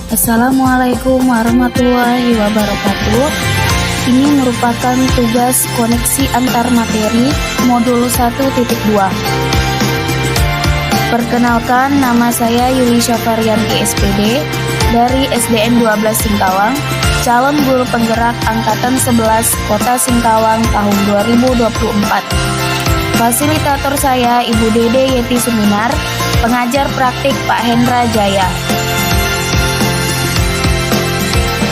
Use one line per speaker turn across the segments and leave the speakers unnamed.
Assalamualaikum warahmatullahi wabarakatuh. Ini merupakan tugas koneksi antar materi modul 1.2. Perkenalkan, nama saya Yuli Syafarianti SPD dari SDN 12 Singkawang, calon guru penggerak angkatan 11 Kota Singkawang tahun 2024. Fasilitator saya Ibu Dede Yeti Suminar, pengajar praktik Pak Hendra Jaya.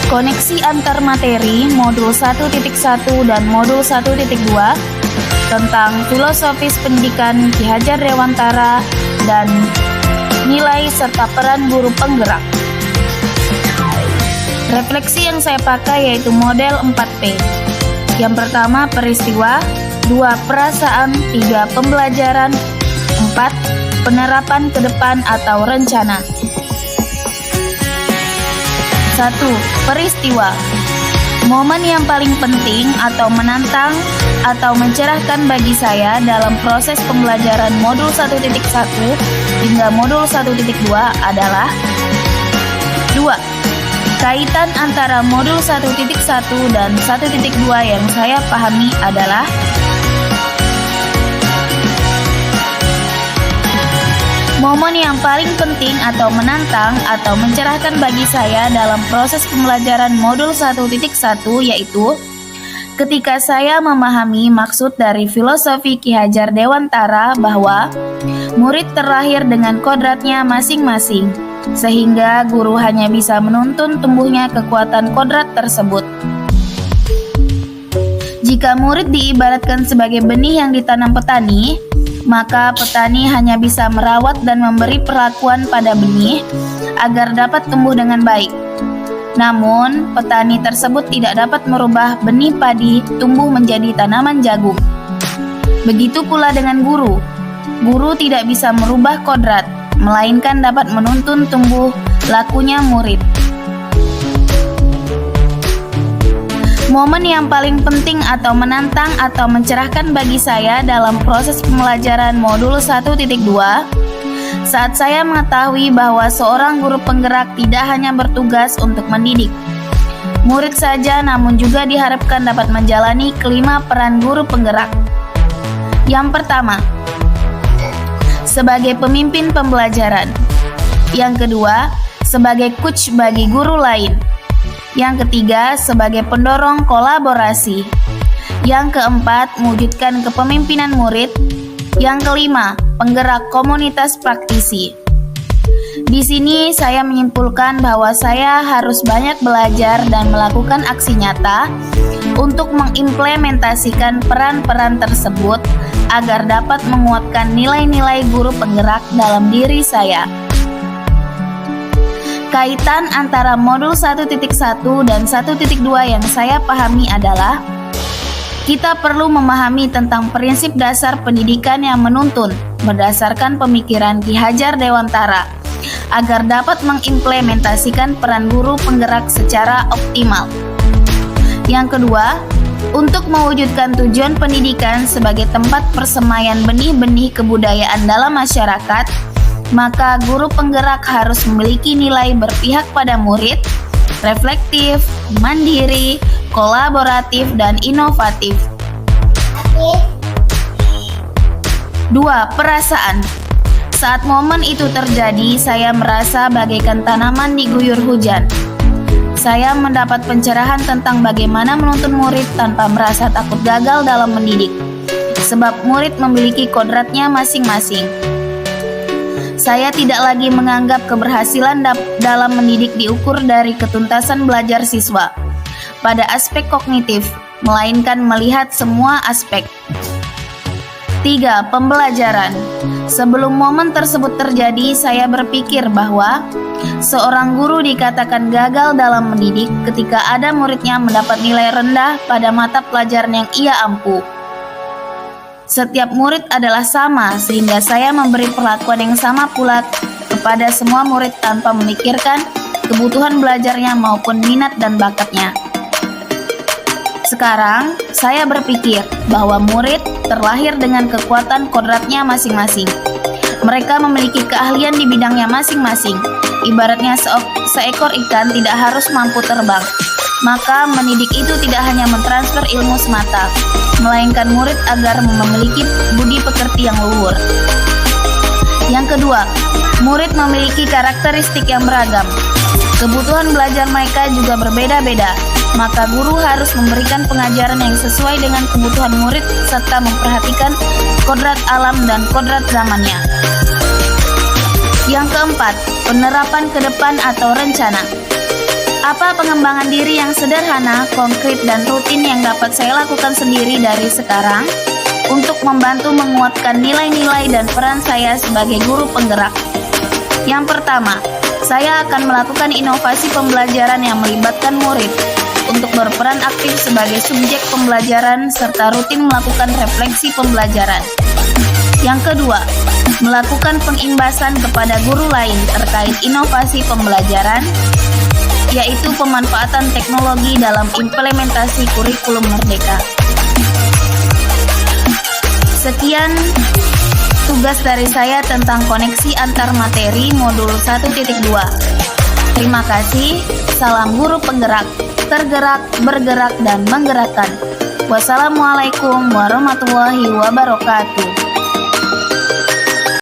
Koneksi antar materi modul 1.1 dan modul 1.2 tentang filosofis pendidikan Ki Hajar Dewantara dan nilai serta peran guru penggerak. Refleksi yang saya pakai yaitu model 4P. Yang pertama peristiwa, 2 perasaan, 3 pembelajaran, 4 penerapan ke depan atau rencana. 1. Peristiwa. Momen yang paling penting atau menantang atau mencerahkan bagi saya dalam proses pembelajaran modul 1.1 hingga modul 1.2 adalah 2. Kaitan antara modul 1.1 dan 1.2 yang saya pahami adalah momen yang paling penting atau menantang atau mencerahkan bagi saya dalam proses pembelajaran modul 1.1 yaitu ketika saya memahami maksud dari filosofi Ki Hajar Dewantara bahwa murid terlahir dengan kodratnya masing-masing, sehingga guru hanya bisa menuntun tumbuhnya kekuatan kodrat tersebut. Jika murid diibaratkan sebagai benih yang ditanam petani, maka petani hanya bisa merawat dan memberi perlakuan pada benih agar dapat tumbuh dengan baik. Namun, petani tersebut tidak dapat merubah benih padi tumbuh menjadi tanaman jagung. Begitu pula dengan guru. Guru tidak bisa merubah kodrat, melainkan dapat menuntun tumbuh lakunya murid. Momen yang paling penting atau menantang atau mencerahkan bagi saya dalam proses pembelajaran modul 1.2 saat saya mengetahui bahwa seorang guru penggerak tidak hanya bertugas untuk mendidik murid saja, namun juga diharapkan dapat menjalani kelima peran guru penggerak. Yang pertama, sebagai pemimpin pembelajaran. Yang kedua, sebagai coach bagi guru lain. Yang ketiga, sebagai pendorong kolaborasi. Yang keempat, mewujudkan kepemimpinan murid. Yang kelima, penggerak komunitas praktisi. Di sini saya menyimpulkan bahwa saya harus banyak belajar dan melakukan aksi nyata untuk mengimplementasikan peran-peran tersebut agar dapat menguatkan nilai-nilai guru penggerak dalam diri saya. Kaitan antara modul 1.1 dan 1.2 yang saya pahami adalah kita perlu memahami tentang prinsip dasar pendidikan yang menuntun berdasarkan pemikiran Ki Hajar Dewantara agar dapat mengimplementasikan peran guru penggerak secara optimal. Yang kedua, untuk mewujudkan tujuan pendidikan sebagai tempat persemaian benih-benih kebudayaan dalam masyarakat, maka guru penggerak harus memiliki nilai berpihak pada murid, reflektif, mandiri, kolaboratif, dan inovatif. 2. Perasaan. Saat momen itu terjadi, saya merasa bagaikan tanaman diguyur hujan. Saya mendapat pencerahan tentang bagaimana menuntun murid tanpa merasa takut gagal dalam mendidik, sebab murid memiliki kodratnya masing-masing. Saya tidak lagi menganggap keberhasilan dalam mendidik diukur dari ketuntasan belajar siswa pada aspek kognitif, melainkan melihat semua aspek. 3. Pembelajaran. Sebelum momen tersebut terjadi, saya berpikir bahwa seorang guru dikatakan gagal dalam mendidik ketika ada muridnya mendapat nilai rendah pada mata pelajaran yang ia ampu. Setiap murid adalah sama, sehingga saya memberi perlakuan yang sama pula kepada semua murid tanpa memikirkan kebutuhan belajarnya maupun minat dan bakatnya. Sekarang, saya berpikir bahwa murid terlahir dengan kekuatan kodratnya masing-masing. Mereka memiliki keahlian di bidangnya masing-masing. ibaratnya seekor ikan tidak harus mampu terbang. Maka mendidik itu tidak hanya mentransfer ilmu semata, melainkan murid agar memiliki budi pekerti yang luhur. Yang kedua, murid memiliki karakteristik yang beragam. Kebutuhan belajar mereka juga berbeda-beda, maka guru harus memberikan pengajaran yang sesuai dengan kebutuhan murid serta memperhatikan kodrat alam dan kodrat zamannya. Yang keempat, penerapan ke depan atau rencana. Apa pengembangan diri yang sederhana, konkret, dan rutin yang dapat saya lakukan sendiri dari sekarang untuk membantu menguatkan nilai-nilai dan peran saya sebagai guru penggerak? Yang pertama, saya akan melakukan inovasi pembelajaran yang melibatkan murid untuk berperan aktif sebagai subjek pembelajaran serta rutin melakukan refleksi pembelajaran. Yang kedua, melakukan pengimbasan kepada guru lain terkait inovasi pembelajaran, yaitu pemanfaatan teknologi dalam implementasi kurikulum merdeka. Sekian tugas dari saya tentang koneksi antar materi modul 1.2. Terima kasih, salam guru penggerak, tergerak, bergerak, dan menggerakkan. Wassalamualaikum warahmatullahi wabarakatuh.